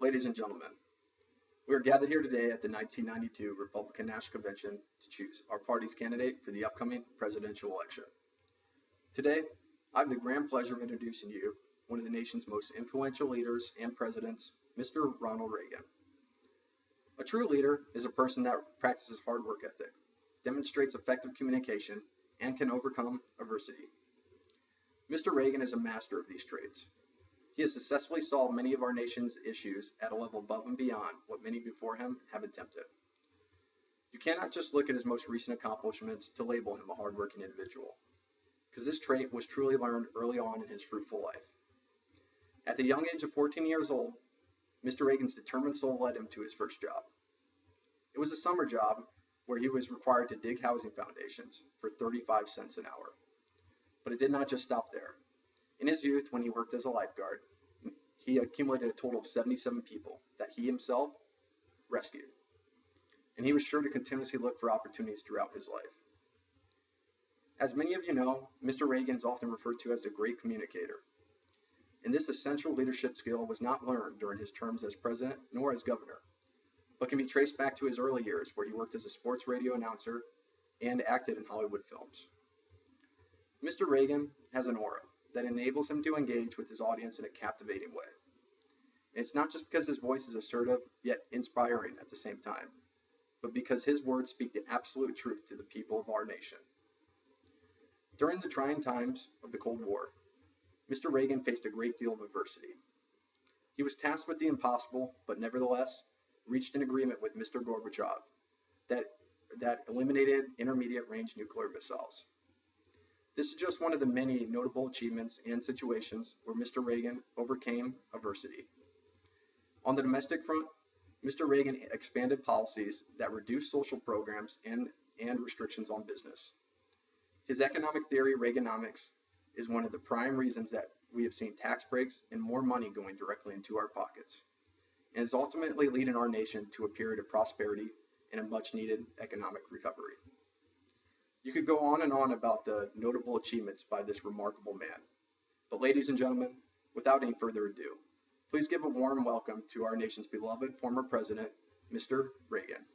Ladies and gentlemen, we are gathered here today at the 1992 Republican National Convention to choose our party's candidate for the upcoming presidential election. Today, I have the grand pleasure of introducing you one of the nation's most influential leaders and presidents, Mr. Ronald Reagan. A true leader is a person that practices hard work ethic, demonstrates effective communication, and can overcome adversity. Mr. Reagan is a master of these traits. He has successfully solved many of our nation's issues at a level above and beyond what many before him have attempted. You cannot just look at his most recent accomplishments to label him a hardworking individual, because this trait was truly learned early on in his fruitful life. At the young age of 14 years old, Mr. Reagan's determined soul led him to his first job. It was a summer job where he was required to dig housing foundations for 35 cents an hour. But it did not just stop there. In his youth, when he worked as a lifeguard, he accumulated a total of 77 people that he himself rescued. And he was sure to continuously look for opportunities throughout his life. As many of you know, Mr. Reagan is often referred to as a great communicator. And this essential leadership skill was not learned during his terms as president nor as governor, but can be traced back to his early years where he worked as a sports radio announcer and acted in Hollywood films. Mr. Reagan has an aura that enables him to engage with his audience in a captivating way. And it's not just because his voice is assertive yet inspiring at the same time, but because his words speak the absolute truth to the people of our nation. During the trying times of the Cold War, Mr. Reagan faced a great deal of adversity. He was tasked with the impossible, but nevertheless reached an agreement with Mr. Gorbachev that eliminated intermediate-range nuclear missiles. This is just one of the many notable achievements and situations where Mr. Reagan overcame adversity. On the domestic front, Mr. Reagan expanded policies that reduced social programs and restrictions on business. His economic theory, Reaganomics, is one of the prime reasons that we have seen tax breaks and more money going directly into our pockets, and is ultimately leading our nation to a period of prosperity and a much-needed economic recovery. You could go on and on about the notable achievements by this remarkable man. But ladies and gentlemen, without any further ado, please give a warm welcome to our nation's beloved former president, Mr. Reagan.